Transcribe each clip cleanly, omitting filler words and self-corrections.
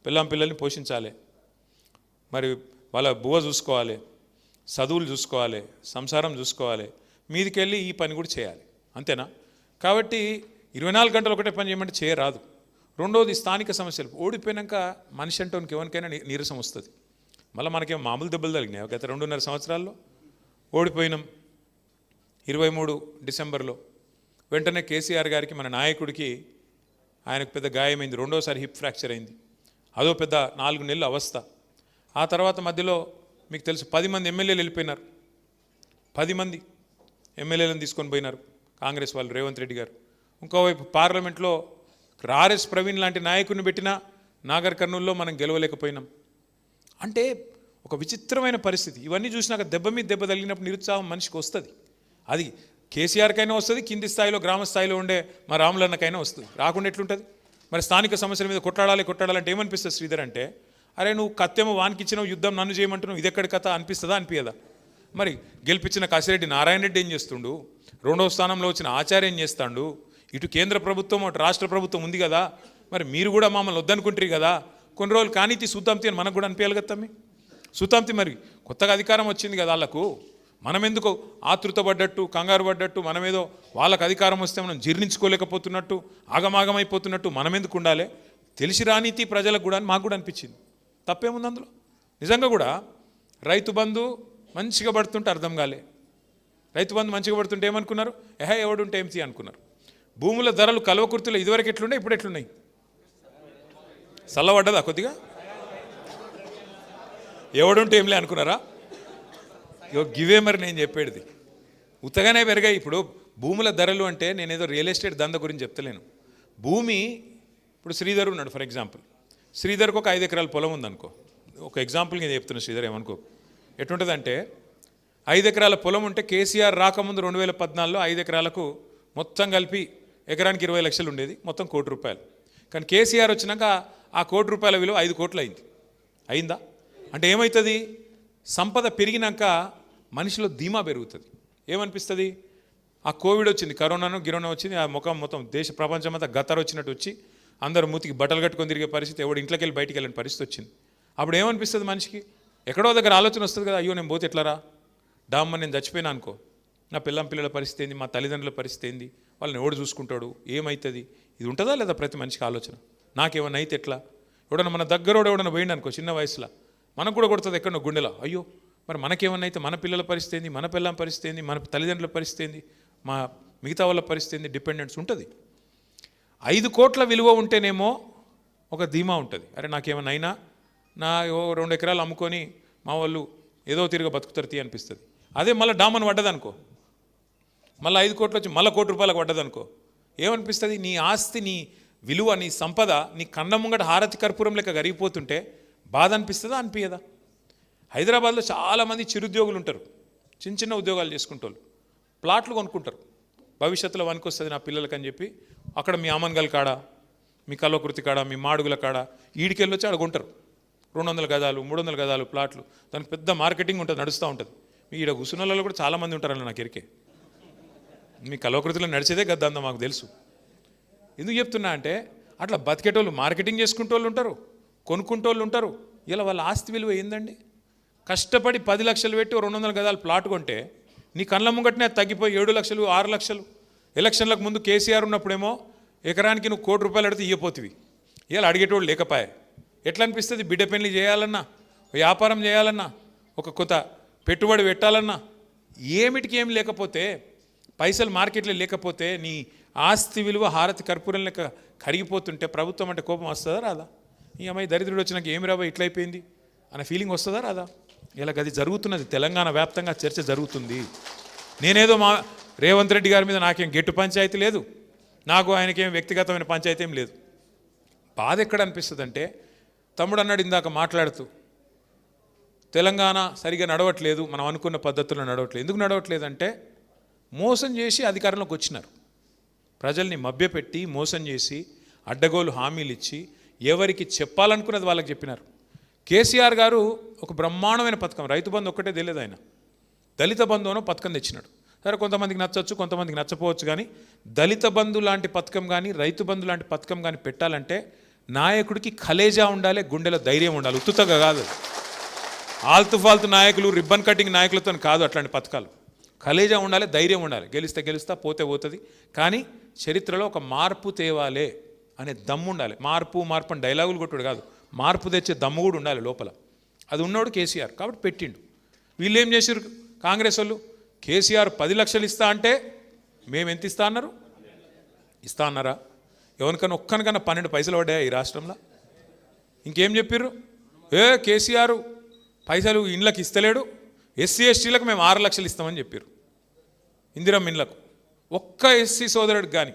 పిల్లల్ని పోషించాలి, మరి వాళ్ళ బువ్వ చూసుకోవాలి, చదువులు చూసుకోవాలి, సంసారం చూసుకోవాలి, మీదికెళ్ళి ఈ పని కూడా చేయాలి. అంతేనా? కాబట్టి 24 గంటలు ఒకటే పని చేయమంటే చేయరాదు. రెండోది స్థానిక సమస్యలు. ఓడిపోయాక మనిషి అంటోనికి ఎవరికైనా నీరసం వస్తుంది. మళ్ళీ మనకేం మామూలు దెబ్బలు తగిలినాయి. గత 2.5 సంవత్సరాల్లో ఓడిపోయినాం. 23 డిసెంబర్లో వెంటనే కేసీఆర్ గారికి, మన నాయకుడికి, ఆయనకు పెద్ద గాయమైంది. రెండోసారి హిప్ ఫ్రాక్చర్ అయింది. అదో పెద్ద 4 నెలల అవస్థ. ఆ తర్వాత మధ్యలో మీకు తెలుసు 10 మంది ఎమ్మెల్యేలు వెళ్ళిపోయినారు. 10 మంది ఎమ్మెల్యేలను తీసుకొని పోయినారు కాంగ్రెస్ వాళ్ళు, రేవంత్ రెడ్డి గారు. ఇంకోవైపు పార్లమెంట్లో ఆర్ఎస్ ప్రవీణ్ లాంటి నాయకుడిని పెట్టినా నాగర్ కర్నూల్లో మనం గెలవలేకపోయినాం. అంటే ఒక విచిత్రమైన పరిస్థితి. ఇవన్నీ చూసినాక దెబ్బ మీద దెబ్బ తగిలినప్పుడు నిరుత్సాహం మనిషికి వస్తుంది. అది కేసీఆర్కైనా వస్తుంది, కింది స్థాయిలో గ్రామ స్థాయిలో ఉండే మా రాములన్నకైనా వస్తుంది. రాకుండా ఎట్లుంటుంది? మరి స్థానిక సమస్యల మీద కొట్లాడాలంటే ఏమనిపిస్తుంది శ్రీధర్ అంటే, అరే నువ్వు కత్తేమో వానికి ఇచ్చినావు, యుద్ధం నన్ను చేయమంటున్నావు, ఇది ఎక్కడి కథ అనిపిస్తుందా అనిపించదా? మరి గెలిపించిన కాశిరెడ్డి నారాయణ రెడ్డి ఏం చేస్తుండు? 2వ స్థానంలో వచ్చిన ఆచార్య ఏం చేస్తాడు? ఇటు కేంద్ర ప్రభుత్వం అటు రాష్ట్ర ప్రభుత్వం ఉంది కదా, మరి మీరు కూడా మమ్మల్ని వద్దనుకుంటారు కదా, కొన్ని రోజులు కానీతి సుతాంతి అని మనకు కూడా అనిపించాలి కదా తమ్మి. సుతాంతి మరి కొత్తగా అధికారం వచ్చింది కదా వాళ్ళకు, మనం ఎందుకు ఆతృత పడ్డట్టు, కంగారు పడ్డట్టు, మనమేదో వాళ్ళకు అధికారం వస్తే మనం జీర్ణించుకోలేకపోతున్నట్టు, ఆగమాగమైపోతున్నట్టు మనం ఎందుకు ఉండాలి? తెలిసి రానీతి ప్రజలకు కూడా మాకు కూడా అనిపించింది. తప్పేముంది అందులో? నిజంగా కూడా రైతు బంధు మంచిగా పడుతుంటే అర్థం కాలే. రైతు బంధు మంచిగా పడుతుంటే ఏమనుకున్నారు? ఎవడుంటే ఏమిటి అనుకున్నారు. భూముల ధరలు కల్వకుర్తిలో ఇదివరకు ఎట్లున్నాయి, ఇప్పుడు ఎట్లున్నాయి? చల్లబడ్డదా కొద్దిగా? ఎవడుంటే ఏంలే అనుకున్నారా? గివే మరి నేను చెప్పేది. ఉత్తగానే పెరిగాయి. ఇప్పుడు భూముల ధరలు అంటే నేనేదో రియల్ ఎస్టేట్ దంద గురించి చెప్తలేను. భూమి ఇప్పుడు శ్రీధర్ ఉన్నాడు ఫర్ ఎగ్జాంపుల్. శ్రీధర్కి ఒక 5 ఎకరాల పొలం ఉందనుకో. ఒక ఎగ్జాంపుల్ నేను చెప్తున్నా, శ్రీధర్ ఏమనుకో. ఎటుంటుందంటే 5 ఎకరాల పొలం ఉంటే కేసీఆర్ రాకముందు 2014లో 5 ఎకరాలకు మొత్తం కలిపి ఎకరానికి 20 లక్షలు ఉండేది, మొత్తం ₹1 కోటి. కానీ కేసీఆర్ వచ్చినాక ఆ ₹1 కోటి విలువ 5 కోట్లు అయింది. అయిందా? అంటే ఏమవుతుంది? సంపద పెరిగినాక మనిషిలో ధీమా పెరుగుతుంది. ఏమనిపిస్తుంది? ఆ కోవిడ్ వచ్చింది, కరోనాను గిరోనా వచ్చింది, ఆ ముఖం మొత్తం దేశ ప్రపంచమంతా గతర వచ్చినట్టు వచ్చి అందరూ మూతికి బట్టలు కట్టుకొని తిరిగే పరిస్థితి, ఎవడు ఇంట్లోకి వెళ్ళి బయటికి వెళ్ళిన పరిస్థితి వచ్చింది. అప్పుడు ఏమనిపిస్తుంది మనిషికి? ఎక్కడో దగ్గర ఆలోచన వస్తుంది కదా, అయ్యో నేను పోతే ఎట్లారా, డామ్మ నేను చచ్చిపోయినా అనుకో, నా పిల్లల పరిస్థితి ఏంది, మా తల్లిదండ్రుల పరిస్థితి ఏంది, వాళ్ళని ఎవడు చూసుకుంటాడు, ఏమవుతుంది? ఇది ఉంటుందా లేదా ప్రతి మనిషికి ఆలోచన? నాకేమన్నా అయితే ఎట్లా? ఎవడన్నా మన దగ్గరోడు ఎవడన్నా పోయిండు అనుకో చిన్న వయసులో, మనకు కూడా కొడుతుంది ఎక్కడో గుండెలో, అయ్యో మరి మనకేమన్నా అయితే మన పిల్లల పరిస్థితి ఏంది, మన పిల్లల పరిస్థితి ఏంది, మన తల్లిదండ్రుల పరిస్థితి ఏంది, మా మిగతా వాళ్ళ పరిస్థితి ఏంది, డిపెండెన్స్ ఉంటుంది. 5 కోట్ల విలువ ఉంటేనేమో ఒక ధీమా ఉంటుంది. అరే నాకేమన్నా అయినా నా 2 ఎకరాలు అమ్ముకొని మా వాళ్ళు ఏదో తిరిగి బతుకుతారు తీ అనిపిస్తుంది. అదే మళ్ళీ డామన్ పడ్డదనుకో, మళ్ళీ 5 కోట్లు వచ్చి మళ్ళీ ₹1 కోటి పడ్డదనుకో, ఏమనిపిస్తుంది? నీ ఆస్తి, నీ విలువ, నీ సంపద నీ కన్న ముంగట హారతి కర్పూరం లెక్క కరిగిపోతుంటే బాధ అనిపిస్తుందా అనిపించదా? హైదరాబాద్లో చాలామంది చిరుద్యోగులు ఉంటారు, చిన్న ఉద్యోగాలు చేసుకుంటారు, ప్లాట్లు కొనుక్కుంటారు. భవిష్యత్తులో వనికి నా పిల్లలకి అని చెప్పి అక్కడ మీ ఆమన్గల్ కాడ, మీ కల్వకుర్తి కాడ, మీ మాడుగుల కాడ ఈడికెళ్ళి వచ్చి అడుగుంటారు. 200 గజాలు 300 గజాలు ప్లాట్లు, దానికి పెద్ద మార్కెటింగ్ ఉంటుంది, నడుస్తూ ఉంటుంది. మీ ఈడ గుసునలలో కూడా చాలామంది ఉంటారని నాకు ఎరికే. మీ కల్వకుర్తిలో నడిచేదే గద్దంతా మాకు తెలుసు. ఎందుకు చెప్తున్నా అంటే అట్లా బతికేటోళ్ళు, మార్కెటింగ్ చేసుకుంటోళ్ళు ఉంటారు, కొనుక్కుంటోళ్ళు ఉంటారు. ఇలా వాళ్ళ ఆస్తి విలువ ఏందండి? కష్టపడి 10 లక్షలు పెట్టి 200 గజాలు ప్లాట్ కొంటే నీ కళ్ళ ముంగటనే తగ్గిపోయి 7 లక్షలు 6 లక్షలు. ఎలక్షన్లకు ముందు కేసీఆర్ ఉన్నప్పుడేమో ఎకరానికి నువ్వు ₹1 కోటి అడిగితే ఇవ్వపోతివి. ఇలా అడిగేటోళ్ళు లేకపోయా. ఎట్లా అనిపిస్తుంది? బిడ్డ పెళ్లి చేయాలన్నా, వ్యాపారం చేయాలన్నా, ఒక కొత్త పెట్టుబడి పెట్టాలన్నా, ఏమిటికి ఏం లేకపోతే, పైసలు మార్కెట్లో లేకపోతే, నీ ఆస్తి విలువ హారతి కర్పూరం లెక్క కరిగిపోతుంటే ప్రభుత్వం అంటే కోపం వస్తుందా రాదా? ఈ అమ్మాయి దరిద్రుడు వచ్చినాక ఏమి రాబో ఇట్లయిపోయింది అనే ఫీలింగ్ వస్తుందా రాదా? ఇలా అది జరుగుతున్నది, తెలంగాణ వ్యాప్తంగా చర్చ జరుగుతుంది. నేనేదో మా రేవంత్ రెడ్డి గారి మీద నాకేం గెట్టు పంచాయతీ లేదు, నాకు ఆయనకేం వ్యక్తిగతమైన పంచాయతీ ఏం లేదు. బాధ ఎక్కడ అనిపిస్తుంది అంటే, తమ్ముడు అన్నాడు ఇందాక మాట్లాడుతూ, తెలంగాణ సరిగా నడవట్లేదు, మనం అనుకున్న పద్ధతుల్లో నడవట్లేదు. ఎందుకు నడవట్లేదంటే మోసం చేసి అధికారంలోకి వచ్చినారు. ప్రజల్ని మభ్యపెట్టి మోసం చేసి అడ్డగోలు హామీలు ఇచ్చి ఎవరికి చెప్పాలనుకున్నది వాళ్ళకి చెప్పినారు. కేసీఆర్ గారు ఒక బ్రహ్మాండమైన పథకం, రైతు బంధు ఒక్కటే తెలియదు, ఆయన దళిత బంధు అనో పథకం తెచ్చినాడు. సరే కొంతమందికి నచ్చవచ్చు, కొంతమందికి నచ్చపోవచ్చు, కానీ దళిత బంధు లాంటి పథకం కానీ రైతు బంధు లాంటి పథకం కానీ పెట్టాలంటే నాయకుడికి కలేజా ఉండాలి, గుండెలో ధైర్యం ఉండాలి, ఉత్తుతగా కాదు. ఆల్తు ఫాల్తు నాయకులు, రిబ్బన్ కటింగ్ నాయకులతో కాదు అట్లాంటి పథకాలు. కలేజా ఉండాలి, ధైర్యం ఉండాలి. గెలిస్తే గెలుస్తా, పోతే పోతుంది. కానీ చరిత్రలో ఒక మార్పు తేవాలే అనే దమ్ము ఉండాలి. మార్పు మార్పు అని డైలాగులు కొట్టుడు కాదు, మార్పు తెచ్చే దమ్ము కూడా ఉండాలి లోపల. అది ఉన్నోడు కేసీఆర్ కాబట్టి పెట్టిండు. వీళ్ళు ఏం చేశారు కాంగ్రెస్ వాళ్ళు? కేసీఆర్ 10 లక్షలు ఇస్తా అంటే మేము ఎంత ఇస్తా అన్నారు? ఇస్తా అన్నారా? ఎవరికన్నా ఒక్కనికన్నా 12 పైసలు పడ్డాయా ఈ రాష్ట్రంలో? ఇంకేం చెప్పారు? కేసీఆర్ పైసలు ఇండ్లకు ఇస్తలేడు, ఎస్సీ ఎస్టీలకు మేము 6 లక్షలు ఇస్తామని చెప్పారు. ఇందిరమ్మ ఇండ్లకు ఒక్క ఎస్సీ సోదరుడికి కానీ,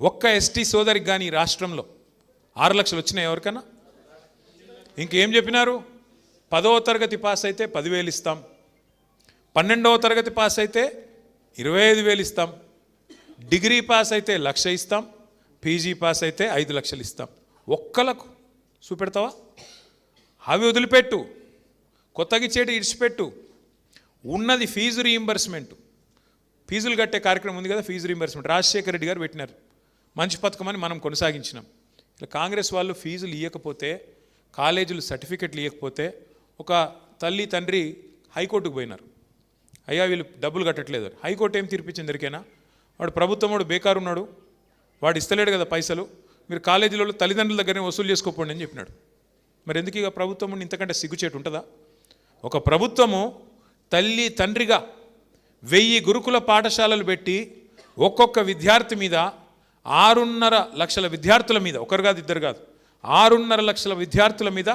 ఒక్క ఎస్టీ సోదరికి కానీ ఈ రాష్ట్రంలో 6 లక్షలు వచ్చినాయి ఎవరికన్నా? ఇంకేం చెప్పినారు? 10వ తరగతి పాస్ అయితే 10,000 ఇస్తాం, 12వ తరగతి పాస్ అయితే 25,000 ఇస్తాం, డిగ్రీ పాస్ అయితే 1,00,000 ఇస్తాం, పీజీ పాస్ అయితే 5 లక్షలు ఇస్తాం. ఒక్కలకు చూపెడతావా? అవి వదిలిపెట్టు, కొత్తగా ఇచ్చేటి ఇడిచిపెట్టు. ఉన్నది ఫీజు రీయింబర్స్మెంట్, ఫీజులు కట్టే కార్యక్రమం ఉంది కదా, ఫీజు రీయింబర్స్మెంట్ రాజశేఖర రెడ్డి గారు పెట్టినారు. మంచి పథకం అని మనం కొనసాగించినాం. ఇలా కాంగ్రెస్ వాళ్ళు ఫీజులు ఇవ్వకపోతే, కాలేజీలు సర్టిఫికెట్లు ఇవ్వకపోతే ఒక తల్లి తండ్రి హైకోర్టుకు పోయినారు. అయ్యా వీళ్ళు డబ్బులు కట్టట్లేదు. హైకోర్టు ఏం తీర్పిచ్చింది దొరికేనా? వాడు ప్రభుత్వం వాడు బేకారు ఉన్నాడు, వాడు ఇస్తలేడు కదా పైసలు, మీరు కాలేజీలలో తల్లిదండ్రుల దగ్గరనే వసూలు చేసుకోపోండి అని చెప్పినాడు. మరి ఎందుకు ఇక ప్రభుత్వం ఇంతకంటే సిగ్గుచేటు ఉంటుందా? ఒక ప్రభుత్వము తల్లి తండ్రిగా 1000 గురుకుల పాఠశాలలు పెట్టి ఒక్కొక్క విద్యార్థి మీద 6.5 లక్షల విద్యార్థుల మీద, ఒకరు కాదు ఇద్దరు కాదు, 6.5 లక్షల విద్యార్థుల మీద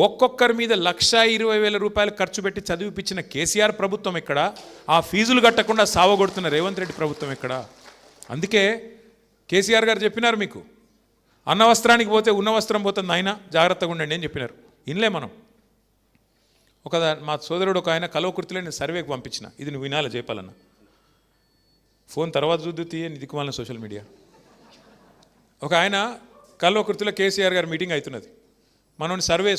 ఒక్కొక్కరి మీద 1,20,000 రూపాయలు ఖర్చు పెట్టి చదివిపించిన కేసీఆర్ ప్రభుత్వం ఎక్కడ? ఆ ఫీజులు కట్టకుండా సావగొడుతున్న రేవంత్ రెడ్డి ప్రభుత్వం ఎక్కడ? అందుకే కేసీఆర్ గారు చెప్పినారు, మీకు అన్న వస్త్రానికి పోతే ఉన్న వస్త్రం పోతుంది, ఆయన జాగ్రత్తగా ఉండండి అని చెప్పినారు. ఇన్లే మనం మా సోదరుడు ఒక ఆయన కలవకుర్తిలో నేను సర్వేకి పంపించిన, ఇది నువ్వు వినాలి చెప్పాలన్న. ఫోన్ తర్వాత చూద్దు తీయ దిక్కుమాలిన సోషల్ మీడియా. ఒక ఆయన కల్వకుర్తిలో కేసీఆర్ గారు మీటింగ్ అవుతున్నది, మనోని సర్వే